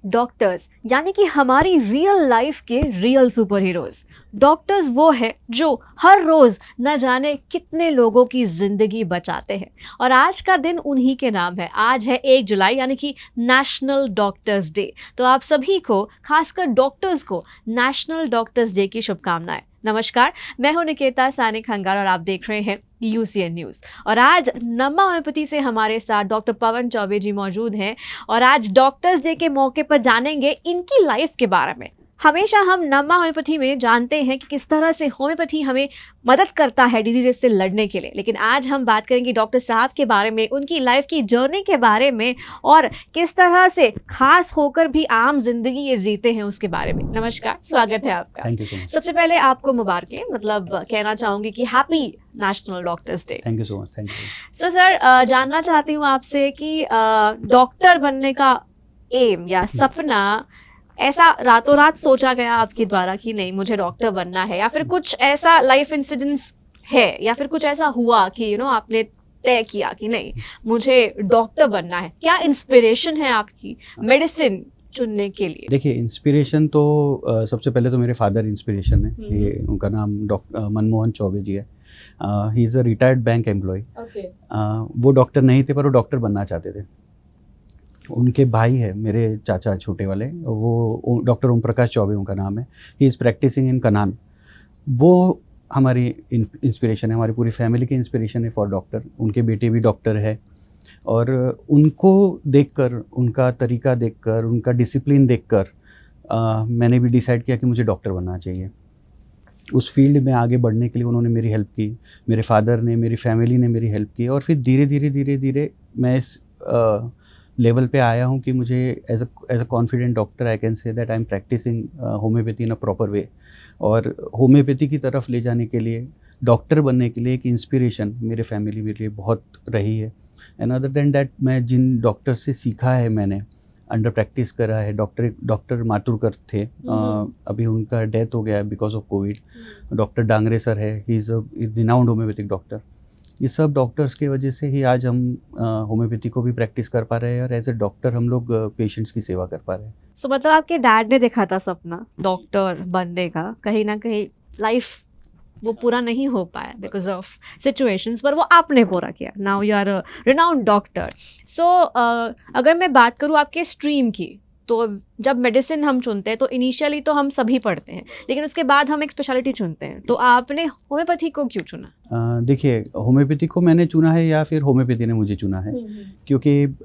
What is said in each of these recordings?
Doctors यानी कि हमारी रियल लाइफ के रियल सुपर हीरोज। डॉक्टर्स वो है जो हर रोज न जाने कितने लोगों की जिंदगी बचाते हैं और आज का दिन उन्हीं के नाम है। आज है 1 जुलाई यानी कि नेशनल डॉक्टर्स डे। तो आप सभी को, खासकर डॉक्टर्स को, नेशनल डॉक्टर्स डे की शुभकामनाएं। नमस्कार, मैं हूं निकेता सानी खंगार और आप देख रहे हैं UCN न्यूज़। और आज नमा होम्योपैथी से हमारे साथ डॉक्टर पवन चौबे जी मौजूद हैं और आज डॉक्टर्स डे के मौके पर जानेंगे इनकी लाइफ के बारे में। हमेशा हम नमा होम्योपैथी में जानते हैं कि किस तरह से होम्योपैथी हमें मदद करता है डिजीज से लड़ने के लिए, लेकिन आज हम बात करेंगे डॉक्टर साहब के बारे में, उनकी लाइफ की जर्नी के बारे में और किस तरह से खास होकर भी आम जिंदगी ये जीते हैं उसके बारे में। नमस्कार, स्वागत है आपका। Thank you so much. सबसे पहले आपको मुबारकें, मतलब कहना चाहूंगी कि happy national doctors day. Thank you so much. Thank you. So sir, जानना चाहती हूँ आपसे कि डॉक्टर बनने का एम या सपना ऐसा रातों रात सोचा गया आपके द्वारा कि नहीं मुझे डॉक्टर बनना है, या फिर कुछ ऐसा लाइफ इंसिडेंट्स है या फिर कुछ ऐसा हुआ कि आपने तय किया कि नहीं मुझे डॉक्टर बनना है? क्या इंस्पिरेशन है आपकी मेडिसिन चुनने के लिए? देखिए, इंस्पिरेशन तो सबसे पहले तो मेरे फादर इंस्पिरेशन है। ये उनका नाम डॉक्टर मनमोहन चौबे जी है। He is a retired bank employee. वो डॉक्टर नहीं थे पर वो डॉक्टर बनना चाहते थे। उनके भाई है मेरे चाचा छोटे वाले, वो डॉक्टर ओम प्रकाश चौबे उनका नाम है। ही इज़ प्रैक्टिसिंग इन कनान। वो हमारी इंस्पिरेशन है, हमारी पूरी फैमिली की इंस्पिरेशन है फॉर डॉक्टर। उनके बेटे भी डॉक्टर है और उनको देखकर, उनका तरीका देखकर, उनका डिसिप्लिन देखकर मैंने भी डिसाइड किया कि मुझे डॉक्टर बनना चाहिए। उस फील्ड में आगे बढ़ने के लिए उन्होंने मेरी हेल्प की, मेरे फादर ने, मेरी फैमिली ने मेरी हेल्प की और फिर धीरे धीरे मैं इस लेवल पे आया हूँ कि मुझे as a confident doctor I can say that I am practising homeopathy in a proper way. और होम्योपैथी की तरफ ले जाने के लिए, डॉक्टर बनने के लिए एक इंस्पिरेशन मेरे फैमिली मेरे लिए बहुत रही है। एंड अदर देन डैट, मैं जिन डॉक्टर से सीखा है, मैंने अंडर प्रैक्टिस करा है, डॉक्टर मातुरकर थे, अभी उनका डेथ हो गया है because of covid. Doctor Dangre sir है, he is a renowned homeopathic doctor. ये सब डॉक्टर्स की वजह से ही आज हम होम्योपैथी को भी प्रैक्टिस कर पा रहे हैं और एज ए डॉक्टर हम लोग पेशेंट्स की सेवा कर पा रहे हैं। सो मतलब आपके डैड ने देखा था सपना डॉक्टर बनने का, कहीं ना कहीं लाइफ वो पूरा नहीं हो पाया बिकॉज ऑफ सिचुएशंस, पर वो आपने पूरा किया। Now you are a renowned doctor. So अगर मैं बात करूँ आपके स्ट्रीम की, तो जब मेडिसिन हम चुनते हैं तो इनिशियली तो हम सभी पढ़ते हैं, लेकिन उसके बाद हम एक स्पेशलिटी चुनते हैं। तो आपने होम्योपैथी को क्यों चुना? देखिए, होम्योपैथी को मैंने चुना है या फिर होम्योपैथी ने मुझे चुना है, क्योंकि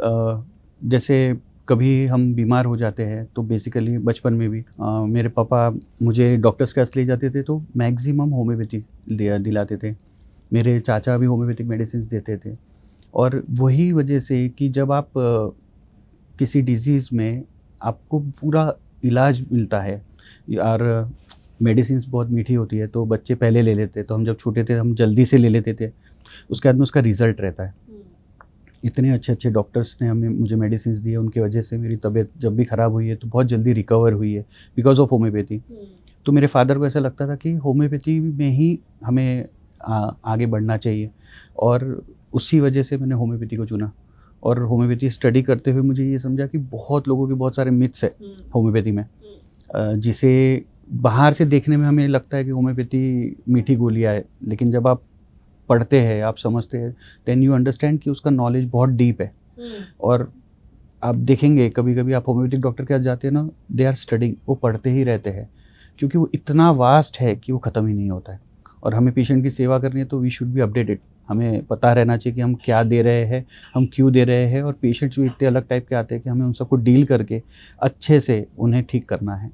जैसे कभी हम बीमार हो जाते हैं तो बेसिकली बचपन में भी मेरे पापा मुझे डॉक्टर्स के पास ले जाते थे तो मैक्सिमम होम्योपैथी दिलाते थे। मेरे चाचा भी होम्योपैथिक मेडिसिन देते थे और वही वजह से कि जब आप किसी डिजीज़ में आपको पूरा इलाज मिलता है और मेडिसिन बहुत मीठी होती है तो बच्चे पहले ले लेते, तो हम जब छोटे थे हम जल्दी से ले लेते थे, उसके बाद में उसका रिज़ल्ट रहता है। इतने अच्छे अच्छे डॉक्टर्स ने मुझे मेडिसिन दी है, उनकी वजह से मेरी तबीयत जब भी ख़राब हुई है तो बहुत जल्दी रिकवर हुई है बिकॉज ऑफ होम्योपैथी। तो मेरे फादर को ऐसा लगता था कि होम्योपैथी में ही हमें आगे बढ़ना चाहिए और उसी वजह से मैंने होम्योपैथी को चुना। और होम्योपैथी स्टडी करते हुए मुझे ये समझा कि बहुत लोगों के बहुत सारे मिथ्स है होम्योपैथी में, जिसे बाहर से देखने में हमें लगता है कि होम्योपैथी मीठी गोलियाँ है, लेकिन जब आप पढ़ते हैं, आप समझते हैं, देन यू अंडरस्टैंड कि उसका नॉलेज बहुत डीप है। और आप देखेंगे कभी कभी आप होम्योपैथिक डॉक्टर के पास जाते हैं ना, दे आर स्टडिंग, वो पढ़ते ही रहते हैं क्योंकि वो इतना वास्ट है कि वो ख़त्म ही नहीं होता है। और हमें पेशेंट की सेवा करनी है तो वी शुड बी अपडेटेड, हमें पता रहना चाहिए कि हम क्या दे रहे हैं, हम क्यों दे रहे हैं। और पेशेंट्स भी इतने अलग टाइप के आते हैं कि हमें उन सबको डील करके अच्छे से उन्हें ठीक करना है।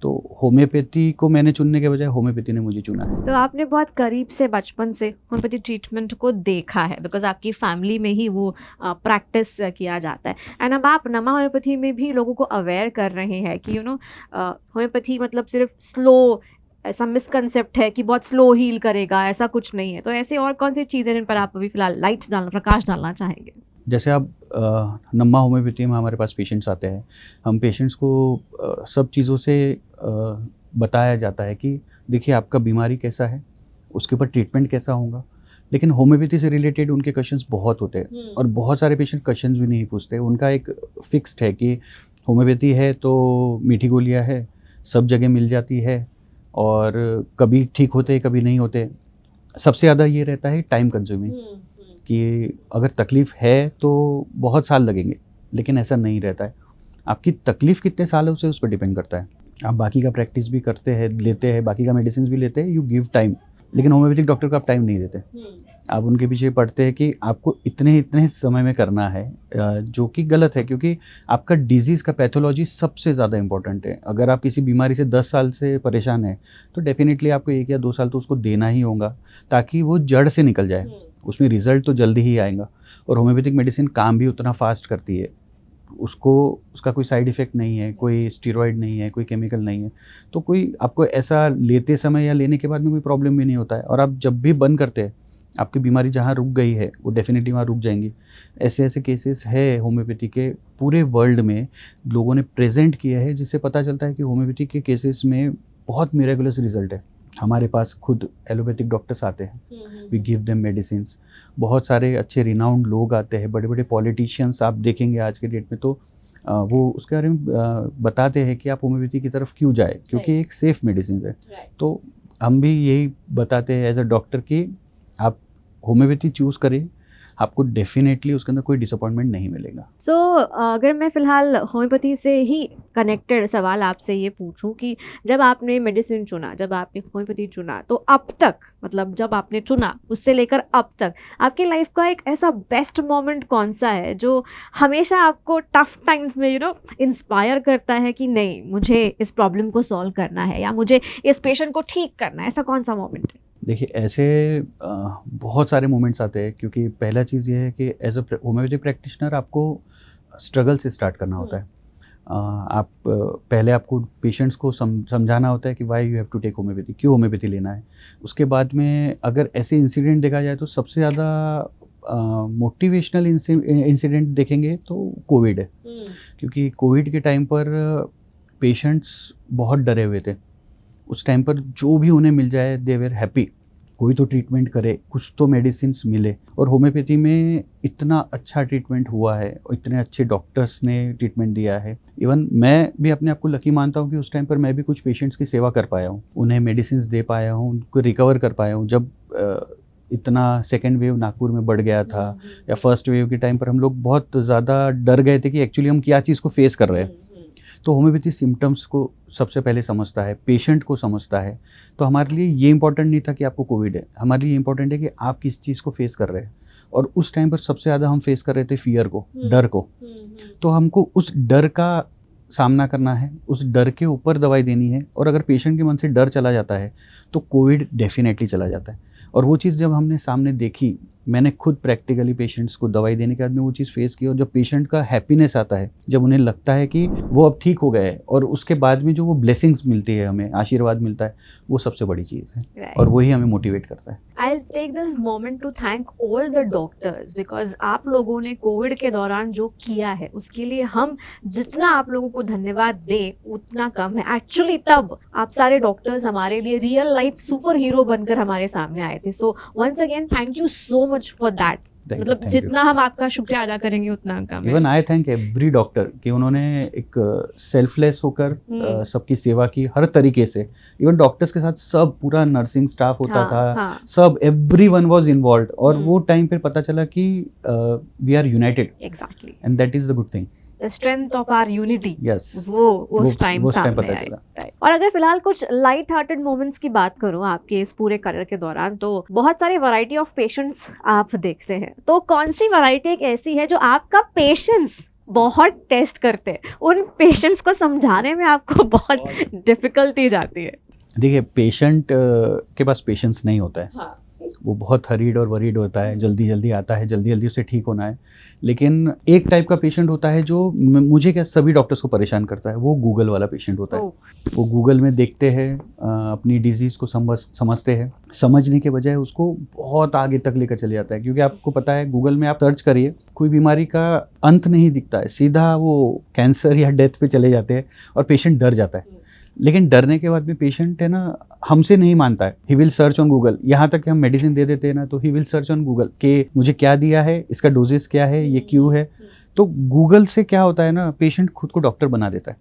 तो होम्योपैथी को मैंने चुनने के बजाय होम्योपैथी ने मुझे चुना है। तो आपने बहुत करीब से बचपन से होम्योपैथी ट्रीटमेंट को देखा है बिकॉज आपकी फैमिली में ही वो प्रैक्टिस किया जाता है। एंड अब आप नमा होम्योपैथी में भी लोगों को अवेयर कर रहे हैं कि होम्योपैथी मतलब सिर्फ स्लो, ऐसा मिसकंसेप्ट है कि बहुत स्लो हील करेगा, ऐसा कुछ नहीं है। तो ऐसे और कौन सी चीज़ें जिन पर आप अभी फिलहाल प्रकाश डालना चाहेंगे? जैसे आप नमा होम्योपैथी में हमारे पास पेशेंट्स आते हैं, हम पेशेंट्स को सब चीज़ों से बताया जाता है कि देखिए आपका बीमारी कैसा है, उसके ऊपर ट्रीटमेंट कैसा होगा। लेकिन होम्योपैथी से रिलेटेड उनके क्वेश्चंस बहुत होते हैं और बहुत सारे पेशेंट क्वेश्चंस भी नहीं पूछते। उनका एक फिक्स्ड है कि होम्योपैथी है तो मीठी गोलियाँ है, सब जगह मिल जाती है और कभी ठीक होते हैं कभी नहीं होते। सबसे ज़्यादा ये रहता है टाइम कंज्यूमिंग कि अगर तकलीफ़ है तो बहुत साल लगेंगे, लेकिन ऐसा नहीं रहता है। आपकी तकलीफ़ कितने साल है उसे उस पर डिपेंड करता है। आप बाकी का प्रैक्टिस भी करते हैं, लेते हैं, बाकी का मेडिसिन भी लेते हैं, यू गिव टाइम, लेकिन होम्योपैथिक डॉक्टर को आप टाइम नहीं देते। आप उनके पीछे पढ़ते हैं कि आपको इतने समय में करना है, जो कि गलत है, क्योंकि आपका डिजीज़ का पैथोलॉजी सबसे ज़्यादा इंपॉर्टेंट है। अगर आप किसी बीमारी से 10 साल से परेशान हैं तो डेफिनेटली आपको 1 या 2 साल तो उसको देना ही होगा ताकि वो जड़ से निकल जाए। उसमें रिजल्ट तो जल्दी ही आएगा और होम्योपैथिक मेडिसिन काम भी उतना फास्ट करती है। उसका कोई साइड इफ़ेक्ट नहीं है, कोई स्टेरॉइड नहीं है, कोई केमिकल नहीं है, तो कोई आपको ऐसा लेते समय या लेने के बाद में कोई प्रॉब्लम भी नहीं होता है। और आप जब भी बंद करते हैं, आपकी बीमारी जहाँ रुक गई है वो डेफिनेटली वहाँ रुक जाएंगी। ऐसे केसेस है होम्योपैथी के पूरे वर्ल्ड में, लोगों ने प्रेजेंट किया है, जिससे पता चलता है कि होम्योपैथी के केसेस में बहुत मिरेकुलस रिजल्ट है। हमारे पास खुद एलोपैथिक डॉक्टर्स आते हैं, वी गिव देम मेडिसिन्स। बहुत सारे अच्छे रिनाउंड लोग आते हैं, बड़े बड़े पॉलिटिशियंस आप देखेंगे आज के डेट में, तो वो उसके बारे में बताते हैं कि आप होम्योपैथी की तरफ क्यों जाए, क्योंकि एक सेफ मेडिसिन है। तो हम भी यही बताते हैं एज अ डॉक्टर कि आप होम्योपैथी चूज़ करें, आपको डेफिनेटली उसके अंदर कोई डिसअपॉइंटमेंट नहीं मिलेगा। सो अगर मैं फ़िलहाल होम्योपैथी से ही कनेक्टेड सवाल आपसे ये पूछूं कि जब आपने मेडिसिन चुना, जब आपने होम्योपैथी चुना, तो अब तक, मतलब जब आपने चुना उससे लेकर अब तक आपकी लाइफ का एक ऐसा बेस्ट मोमेंट कौन सा है जो हमेशा आपको टफ टाइम्स में इंस्पायर करता है कि नहीं, मुझे इस प्रॉब्लम को सॉल्व करना है या मुझे इस पेशेंट को ठीक करना है? ऐसा कौन सा मोमेंट है? देखिए, ऐसे बहुत सारे मोमेंट्स आते हैं, क्योंकि पहला चीज़ ये है कि एज अ होम्योपैथिक प्रैक्टिशनर आपको स्ट्रगल से स्टार्ट करना होता है। आप पहले आपको पेशेंट्स को समझाना होता है कि why you have to take homeopathy, क्यों होम्योपैथी लेना है। उसके बाद में अगर ऐसे इंसिडेंट देखा जाए तो सबसे ज़्यादा मोटिवेशनल इंसिडेंट देखेंगे तो कोविड है, क्योंकि कोविड के टाइम पर पेशेंट्स बहुत डरे हुए थे। उस टाइम पर जो भी उन्हें मिल जाए दे वेर हैप्पी, कोई तो ट्रीटमेंट करे, कुछ तो मेडिसिन्स मिले। और होम्योपैथी में इतना अच्छा ट्रीटमेंट हुआ है और इतने अच्छे डॉक्टर्स ने ट्रीटमेंट दिया है। इवन मैं भी अपने आप को लकी मानता हूँ कि उस टाइम पर मैं भी कुछ पेशेंट्स की सेवा कर पाया हूँ, उन्हें मेडिसिन्स दे पाया हूँ, उनको रिकवर कर पाया हूँ। जब इतना सेकेंड वेव नागपुर में बढ़ गया था या फर्स्ट वेव के टाइम पर हम लोग बहुत ज़्यादा डर गए थे कि एक्चुअली हम क्या चीज़ को फेस कर रहे हैं। तो होम्योपैथी सिम्टम्स को सबसे पहले समझता है, पेशेंट को समझता है। तो हमारे लिए ये इंपॉर्टेंट नहीं था कि आपको कोविड है, हमारे लिए इंपॉर्टेंट है कि आप किस चीज़ को फेस कर रहे हैं। और उस टाइम पर सबसे ज़्यादा हम फेस कर रहे थे फियर को, डर को। तो हमको उस डर का सामना करना है, उस डर के ऊपर दवाई देनी है। और अगर पेशेंट के मन से डर चला जाता है तो कोविड डेफिनेटली चला जाता है। और वो चीज़ जब हमने सामने देखी, मैंने खुद प्रैक्टिकली पेशेंट्स को दवाई देने के बाद में वो चीज़ फेस की, और जब पेशेंट का हैप्पीनेस आता है, जब उन्हें लगता है कि वो अब ठीक हो गए, और उसके बाद में जो वो ब्लेसिंग्स मिलती है, हमें आशीर्वाद मिलता है, वो सबसे बड़ी चीज़ है। और वही हमें मोटिवेट करता है। I'll take this moment to thank all the doctors because आप लोगों ने कोविड के दौरान जो किया है उसके लिए हम जितना आप लोगों को धन्यवाद दे उतना कम है। एक्चुअली तब आप सारे डॉक्टर्स हमारे लिए रियल लाइफ सुपर हीरो बनकर हमारे सामने आए थे। So once again thank you so much for that. मतलब जितना हम आपका शुक्रिया अदा करेंगे उतना कम है। Even I thank every doctor कि उन्होंने एक सेल्फलेस होकर सबकी सेवा की हर तरीके से। इवन डॉक्टर्स के साथ सब पूरा नर्सिंग स्टाफ होता था, सब एवरीवन वाज इन्वॉल्व्ड। और वो टाइम पे पता चला कि we are united, exactly, and that is the good thing. The strength of our unity, yes, वो उस टाइम सामने पता आया। चला। और अगर फिलहाल कुछ लाइट हार्टेड मोमेंट्स की बात करूं आपके इस पूरे करियर के दौरान, तो बहुत सारे वैरायटी ऑफ पेशेंट्स आप देखते हैं, तो कौन सी वैरायटी एक ऐसी है जो आपका पेशेंस बहुत टेस्ट करते हैं, उन पेशेंट्स को समझाने में आपको बहुत डिफिकल्टी जाती है? देखिए, पेशेंट के पास पेशेंस नहीं होता है। हाँ। वो बहुत हरीड और वरीड होता है, जल्दी जल्दी आता है, जल्दी जल्दी उसे ठीक होना है। लेकिन एक टाइप का पेशेंट होता है जो मुझे क्या सभी डॉक्टर्स को परेशान करता है, वो गूगल वाला पेशेंट होता है। वो गूगल में देखते हैं, अपनी डिजीज़ को समझते हैं, समझने के बजाय उसको बहुत आगे तक लेकर चले जाता है। क्योंकि आपको पता है, गूगल में आप सर्च करिए, कोई बीमारी का अंत नहीं दिखता है, सीधा वो कैंसर या डेथ पे चले जाते हैं और पेशेंट डर जाता है। लेकिन डरने के बाद भी पेशेंट है ना, हमसे नहीं मानता है, he will search on Google. यहाँ तक कि हम मेडिसिन दे देते हैं ना, तो he will search on Google कि मुझे क्या दिया है, इसका डोजेस क्या है, ये क्यों है। तो गूगल से क्या होता है ना, पेशेंट खुद को डॉक्टर बना देता है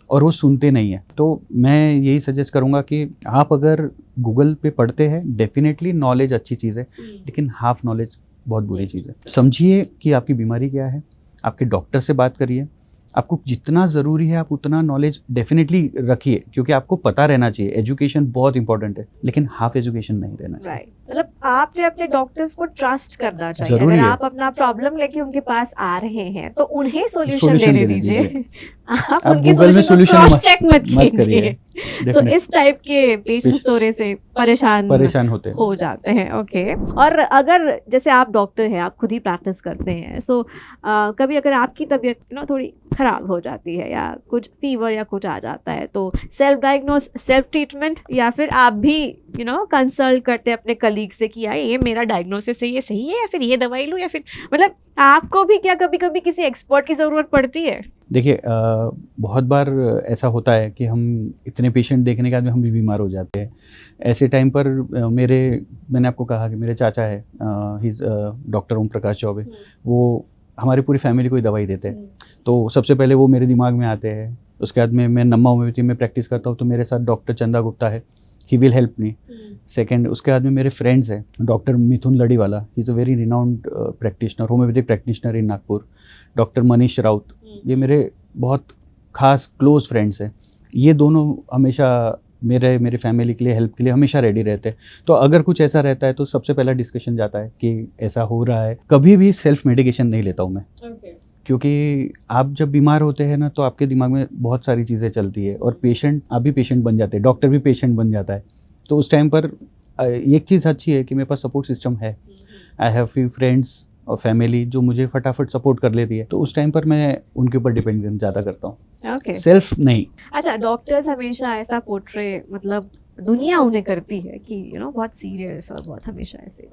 और वो सुनते नहीं है। तो मैं यही सजेस्ट करूँगा कि आप अगर गूगल पे पढ़ते हैं, डेफिनेटली नॉलेज अच्छी चीज़ है, लेकिन हाफ नॉलेज बहुत बुरी चीज़ है। समझिए कि आपकी बीमारी क्या है, आपके डॉक्टर से बात करिए, आपको जितना ज़रूरी है आप उतना नॉलेज डेफिनेटली रखिए, क्योंकि आपको पता रहना चाहिए। एजुकेशन बहुत इंपॉर्टेंट है, लेकिन हाफ एजुकेशन नहीं रहना चाहिए। राइट, मतलब आपने अपने डॉक्टर्स को ट्रस्ट करना चाहिए। जरूरी अगर है। आप अपना प्रॉब्लम लेके उनके पास आ रहे हैं तो उन्हें सॉल्यूशन Solution देने देने दीजिए। दीजिए। आप आप उनके Google में सॉल्यूशन solution क्रॉस मत- चेक मत मत कीजिए। करिए। तो Definitely। इस टाइप के पेशेंट्स थोड़े से परेशान होते हैं। हो जाते हैं। ओके, और अगर जैसे आप डॉक्टर हैं, आप खुद ही प्रैक्टिस करते हैं, सो कभी अगर आपकी तबीयत थोड़ी खराब हो जाती है या कुछ फीवर या कुछ आ जाता है, तो सेल्फ डायग्नोस, सेल्फ ट्रीटमेंट, या फिर आप भी कंसल्ट करते हैं अपने कलीग से कि यार ये मेरा डायग्नोसिस है, ये सही है, या फिर ये दवाई लूँ, या फिर मतलब आपको भी क्या कभी कभी किसी एक्सपर्ट की ज़रूरत पड़ती है? देखिए, बहुत बार ऐसा होता है कि हम इतने पेशेंट देखने के बाद में हम भी बीमार हो जाते हैं। ऐसे टाइम पर मैंने आपको कहा कि मेरे चाचा है, ही डॉक्टर ओम प्रकाश चौबे, वो हमारी पूरी फैमिली को ही दवाई देते हैं। तो सबसे पहले वो मेरे दिमाग में आते हैं। उसके बाद में मैं नम्मा होम्योपैथी में प्रैक्टिस करता हूँ, तो मेरे साथ डॉक्टर चंदा गुप्ता है, he will help me. Second, उसके बाद में मेरे फ्रेंड्स हैं, doctor Mithun Ladiwala, he is a very renowned practitioner, homeopathic practitioner in Nagpur. Doctor Manish Raut, ये मेरे बहुत खास क्लोज फ्रेंड्स हैं। ये दोनों हमेशा मेरे फैमिली के लिए, हेल्प के लिए हमेशा रेडी रहते हैं। तो अगर कुछ ऐसा रहता है तो सबसे पहला डिस्कशन जाता है कि ऐसा हो रहा है। कभी भी सेल्फ मेडिकेशन नहीं लेता हूँ मैं, क्योंकि आप जब बीमार होते हैं ना, तो आपके दिमाग में बहुत सारी चीज़ें चलती है, और आप भी पेशेंट बन जाते हैं, डॉक्टर भी पेशेंट बन जाता है। तो उस टाइम पर एक चीज़ अच्छी है कि मेरे पास सपोर्ट सिस्टम है। आई हैव फ्यू फ्रेंड्स और फैमिली जो मुझे फटाफट सपोर्ट कर लेती है, तो उस टाइम पर मैं उनके ऊपर डिपेंड ज़्यादा करता हूँ। ओके, सेल्फ नहीं। अच्छा, डॉक्टर्स हमेशा ऐसा पोर्ट्रे, मतलब दुनिया उन्हें करती है कि बहुत सीरियस और बहुत हमेशा ऐसे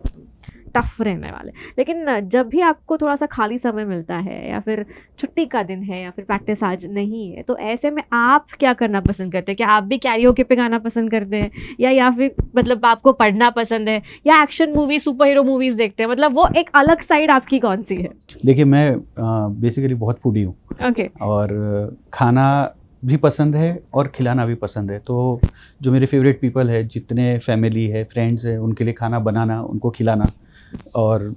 टफ रहने वाले, लेकिन जब भी आपको थोड़ा सा खाली समय मिलता है या फिर छुट्टी का दिन है या फिर प्रैक्टिस आज नहीं है, तो ऐसे में आप क्या करना पसंद करते हैं? क्या आप भी कैरियोके पे गाना पसंद करते हैं, या फिर मतलब आपको पढ़ना पसंद है, या action movie, super hero movies देखते हैं? मतलब वो एक अलग साइड आपकी कौन सी है? देखिए, मैं बेसिकली बहुत फूडी हूँ। ओके, और खाना भी पसंद है और खिलाना भी पसंद है। तो जो मेरे फेवरेट पीपल है, जितने फैमिली है, फ्रेंड्स है, उनके लिए खाना बनाना, उनको खिलाना। और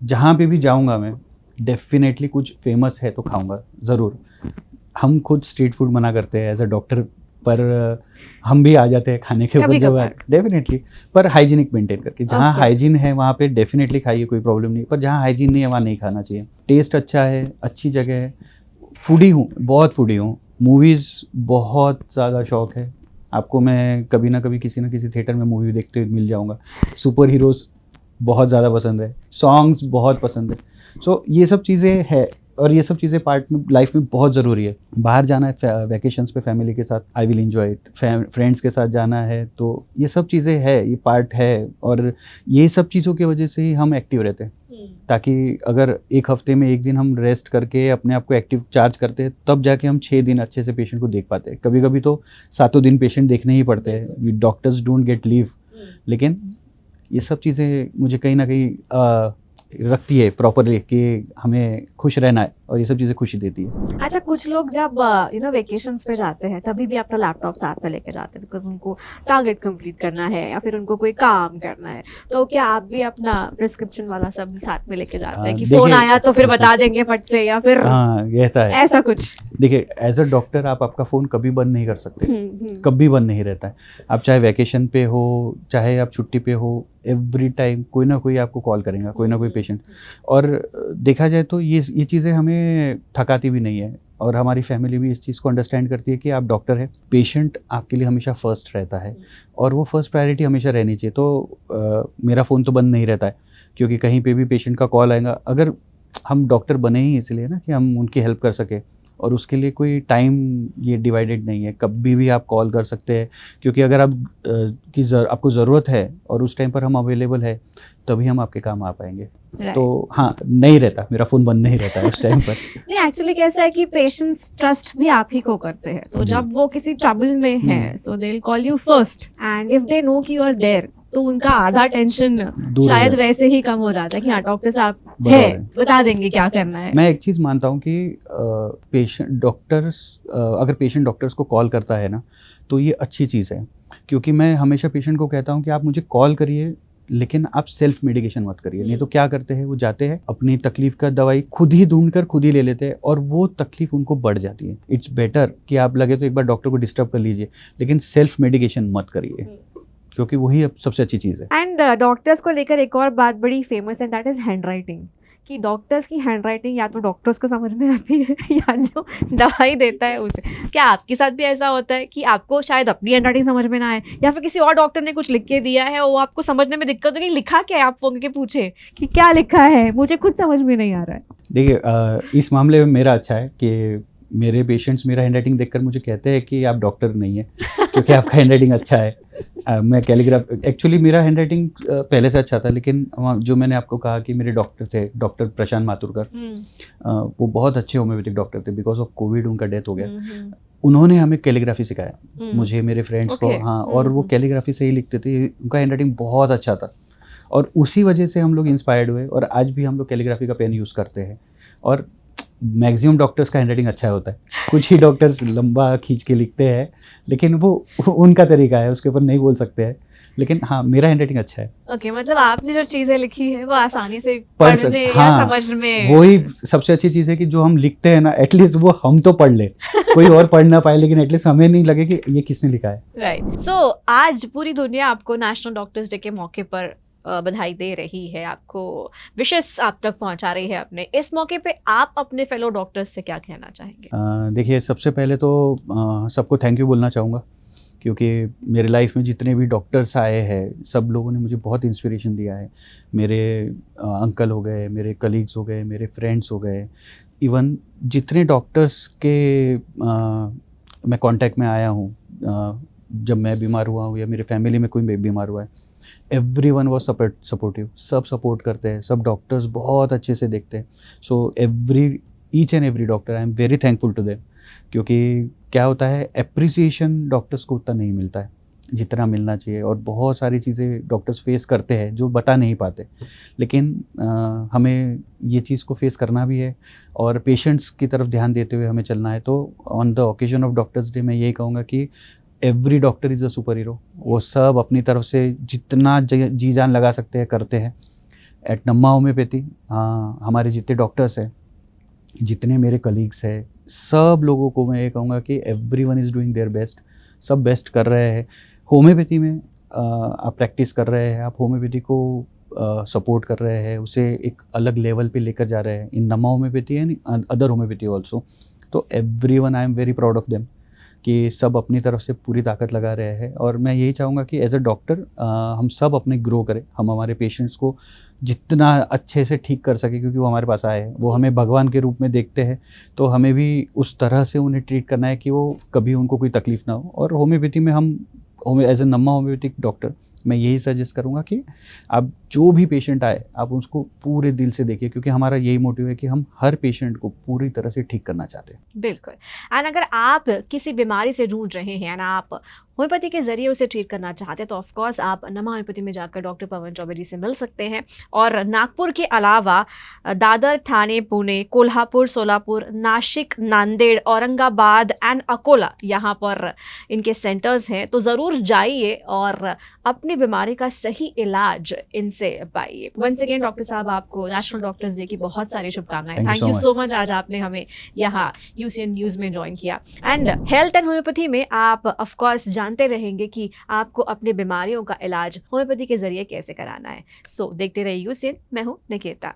जहाँ पे भी जाऊँगा मैं, डेफिनेटली कुछ फेमस है तो खाऊंगा ज़रूर। हम खुद स्ट्रीट फूड मना करते हैं एज अ डॉक्टर, पर हम भी आ जाते हैं खाने के ऊपर जब डेफिनेटली, पर हाइजीनिक मेंटेन करके। जहाँ हाइजीन है वहाँ पे डेफिनेटली खाइए, कोई प्रॉब्लम नहीं, पर जहाँ हाइजीन नहीं है वहाँ नहीं खाना चाहिए। टेस्ट अच्छा है, अच्छी जगह है। फूडी हूँ, बहुत फूडी हूँ। मूवीज़ बहुत ज़्यादा शौक है। आपको मैं कभी ना कभी किसी न किसी थिएटर में मूवी देखते हुए मिल जाऊँगा। सुपर हीरोज़ बहुत ज़्यादा पसंद है, सॉन्ग्स बहुत पसंद है। सो ये सब चीज़ें है, और ये सब चीज़ें पार्ट में लाइफ में बहुत ज़रूरी है। बाहर जाना है वैकेशंस पे फैमिली के साथ, I will enjoy it. Friends के साथ जाना है, तो ये सब चीज़ें है, ये पार्ट है। और ये सब चीज़ों की वजह से ही हम एक्टिव रहते हैं, ताकि अगर एक हफ्ते में एक दिन हम रेस्ट करके अपने आप को एक्टिव चार्ज करते हैं, तब जाके हम 6 दिन अच्छे से पेशेंट को देख पाते हैं। कभी कभी तो 7 दिन पेशेंट देखने ही पड़ते हैं, डॉक्टर्स डोंट गेट लीव। लेकिन ये सब चीज़ें मुझे कहीं ना कहीं रखती है प्रॉपरली कि हमें खुश रहना है, और ये सब चीज़ें खुशी देती है। अच्छा, कुछ लोग जब वेकेशंस पे जाते हैं तभी भी अपना लैपटॉप साथ में लेके जाते हैं, बिकॉज उनको टारगेट कंप्लीट करना है या फिर उनको कोई काम करना है। तो क्या आप भी अपना प्रिस्क्रिप्शन वाला सब साथ में लेके जाते हैं कि फोन आया तो फिर बता देंगे फट से, या फिर रहता है ऐसा कुछ? देखिए, एज अ डॉक्टर आप आपका फ़ोन कभी बंद नहीं कर सकते, कभी बंद नहीं रहता है। आप चाहे वैकेशन पे हो, चाहे आप छुट्टी पे हो, एवरी टाइम कोई ना कोई आपको कॉल करेगा, कोई ना कोई पेशेंट। और देखा जाए तो ये चीज़ें हमें थकाती भी नहीं है, और हमारी फैमिली भी इस चीज़ को अंडरस्टैंड करती है कि आप डॉक्टर हैं, पेशेंट आपके लिए हमेशा फर्स्ट रहता है, और वो फर्स्ट प्रायोरिटी हमेशा रहनी चाहिए। तो मेरा फ़ोन तो बंद नहीं रहता है, क्योंकि कहीं पे भी पेशेंट का कॉल आएगा। अगर हम डॉक्टर बने ही इसलिए ना कि हम उनकी हेल्प कर सके, और उसके लिए कोई टाइम ये डिवाइडेड नहीं है, कभी भी आप कॉल कर सकते हैं। क्योंकि अगर आपको ज़रूरत है और उस टाइम पर हम अवेलेबल है, तभी हम आपके काम आ पाएंगे। Right. तो हाँ, नहीं रहता, मेरा फ़ोन बंद नहीं रहता है उस टाइम पर। नहीं, एक्चुअली कैसा है कि पेशेंट्स ट्रस्ट भी आप ही को करते हैं, तो जी। जब वो किसी ट्रबल में है so they will call you first, and if they know कि यू आर देयर तो उनका आधा टेंशन दूर हो शायद जाता है। वैसे ही कम हो जाता है कि हाँ डॉक्टर साहब बराबर है, है। बता देंगे क्या करना है। मैं एक चीज़ मानता हूँ कि अगर पेशेंट डॉक्टर्स को कॉल करता है ना, तो ये अच्छी चीज़ है, क्योंकि मैं हमेशा पेशेंट को कहता हूँ कि आप मुझे कॉल करिए, लेकिन आप सेल्फ मेडिकेशन मत करिए। नहीं तो क्या करते हैं, वो जाते हैं अपनी तकलीफ का दवाई खुद ही ढूंढ कर खुद ही ले लेते हैं, और वो तकलीफ उनको बढ़ जाती है। इट्स बेटर कि आप लगे तो एक बार डॉक्टर को डिस्टर्ब कर लीजिए, लेकिन सेल्फ मेडिकेशन मत करिए, क्योंकि वही अब सबसे अच्छी चीज़ है। एंड डॉक्टर्स को लेकर एक और बात बड़ी फेमस है, दैट इज हैंड राइटिंग, कि डॉक्टर्स की हैंड राइटिंग या तो डॉक्टर्स को समझ में आती है या जो दवाई देता है उसे। क्या आपके साथ भी ऐसा होता है कि आपको शायद अपनी हैंड राइटिंग समझ में ना आए, या फिर किसी और डॉक्टर ने कुछ लिख के दिया है वो आपको समझने में दिक्कत हो कि लिखा क्या है, आप फोन करके पूछे कि क्या लिखा है, मुझे खुद समझ में नहीं आ रहा है? देखिए, इस मामले में मेरा अच्छा है कि मेरे पेशेंट्स मेरा हैंड राइटिंग देखकर मुझे कहते हैं कि आप डॉक्टर नहीं है, क्योंकि आपका हैंड राइटिंग अच्छा है। मैं कैलीग्राफ, एक्चुअली मेरा हैंड राइटिंग पहले से अच्छा था, लेकिन जो मैंने आपको कहा कि मेरे डॉक्टर थे, डॉक्टर प्रशांत माथुरकर, वो बहुत अच्छे होम्योपैथिक डॉक्टर थे। बिकॉज ऑफ कोविड उनका डेथ हो गया। उन्होंने हमें कैलीग्राफी सिखाया, मुझे, मेरे फ्रेंड्स को। हाँ, और वो कैलीग्राफी से ही लिखते थे, उनका हैंड राइटिंग बहुत अच्छा था, और उसी वजह से हम लोग इंस्पायर्ड हुए, और आज भी हम लोग कैलीग्राफी का पेन यूज़ करते हैं। और मैक्सिमम डॉक्टर्स का हैंडराइटिंग अच्छा होता है, कुछ ही डॉक्टर्स लंबा खींच के लिखते हैं, लेकिन वो उनका तरीका है, उसके ऊपर नहीं बोल सकते हैं। लेकिन हाँ, मेरा हैंडराइटिंग अच्छा है। ओके, मतलब आपने जो चीजें लिखी है वो आसानी से पढ़ पढ़ने हाँ, या समझ में, वही सबसे अच्छी चीज़ है कि जो हम लिखते हैं ना, एटलीस्ट वो हम तो पढ़ ले, कोई और पढ़ ना पाए, लेकिन एटलीस्ट हमें नहीं लगे कि ये किसने लिखा है। राइट। सो आज पूरी दुनिया आपको नेशनल डॉक्टर्स डे के मौके पर बधाई दे रही है, आपको विशेस आप तक पहुंचा रही है अपने। इस मौके पे आप अपने फेलो डॉक्टर्स से क्या कहना चाहेंगे? देखिए, सबसे पहले तो सबको थैंक यू बोलना चाहूँगा, क्योंकि मेरे लाइफ में जितने भी डॉक्टर्स आए हैं, सब लोगों ने मुझे बहुत इंस्पिरेशन दिया है। मेरे अंकल हो गए, मेरे कलीग्स हो गए, मेरे फ्रेंड्स हो गए, इवन जितने डॉक्टर्स के मैं कांटेक्ट में आया हूँ, जब मैं बीमार हुआ हूँ या मेरे फैमिली में कोई बीमार हुआ है, एवरीवन वाज सपोर्टिव। सब सपोर्ट करते हैं, सब डॉक्टर्स बहुत अच्छे से देखते हैं। So each and every doctor, I am very thankful to them, क्योंकि क्या होता है, एप्रिसिएशन डॉक्टर्स को उतना नहीं मिलता है जितना मिलना चाहिए, और बहुत सारी चीज़ें डॉक्टर्स फेस करते हैं जो बता नहीं पाते, लेकिन हमें ये चीज़ को फेस करना भी है, और पेशेंट्स की तरफ ध्यान देते हुए हमें चलना है। तो on the occasion of doctors day मैं यही कहूँगा कि every doctor is a super hero. वो सब अपनी तरफ से जितना जी जान लगा सकते हैं करते हैं। एट नम्मा होम्योपैथी हमारे जितने डॉक्टर्स हैं, जितने मेरे कलीग्स हैं, सब लोगों को मैं ये कहूँगा कि everyone is doing their best. सब बेस्ट कर रहे हैं। होम्योपैथी में आप प्रैक्टिस कर रहे हैं, आप होम्योपैथी को सपोर्ट कर रहे हैं, उसे एक अलग लेवल पे लेकर जा रहे हैं, इन नम्मा homeopathy and other homeopathy also. तो everyone, I am very proud of them कि सब अपनी तरफ से पूरी ताकत लगा रहे हैं। और मैं यही चाहूँगा कि एज अ डॉक्टर हम सब अपने ग्रो करें, हम हमारे पेशेंट्स को जितना अच्छे से ठीक कर सके, क्योंकि वो हमारे पास आए हैं, वो हमें भगवान के रूप में देखते हैं, तो हमें भी उस तरह से उन्हें ट्रीट करना है कि वो कभी उनको कोई तकलीफ़ ना हो। और होम्योपैथी में हम as a Namma homeopathic doctor मैं यही सजेस्ट करूँगा कि आप जो भी पेशेंट आए, आप उसको पूरे दिल से देखिए, क्योंकि हमारा यही मोटिव है कि हम हर पेशेंट को पूरी तरह से ठीक करना चाहते हैं। बिल्कुल। एंड अगर आप किसी बीमारी से जूझ रहे हैं एंड आप होम्योपैथी के जरिए उसे ट्रीट करना चाहते हैं, तो ऑफ कोर्स आप नमा होम्योपैथी में जाकर डॉक्टर पवन चौबे से मिल सकते हैं। और नागपुर के अलावा दादर, ठाणे, पुणे, कोल्हापुर, सोलापुर, नासिक, नांदेड़, औरंगाबाद एंड अकोला, यहाँ पर इनके सेंटर्स हैं। तो ज़रूर जाइए और अपनी बीमारी का सही इलाज इनसे पाइए। वंस अगेन डॉक्टर साहब, आपको नेशनल डॉक्टर्स डे की बहुत सारी शुभकामनाएं। थैंक यू सो मच, आज आपने हमें यहाँ यूसीएन न्यूज़ में ज्वाइन किया। एंड हेल्थ एंड होम्योपैथी में आप ऑफ कोर्स जानते रहेंगे कि आपको अपनी बीमारियों का इलाज होम्योपैथी के जरिए कैसे कराना है। सो देखते रहिए यूसीएन। मैं हूँ निकेता।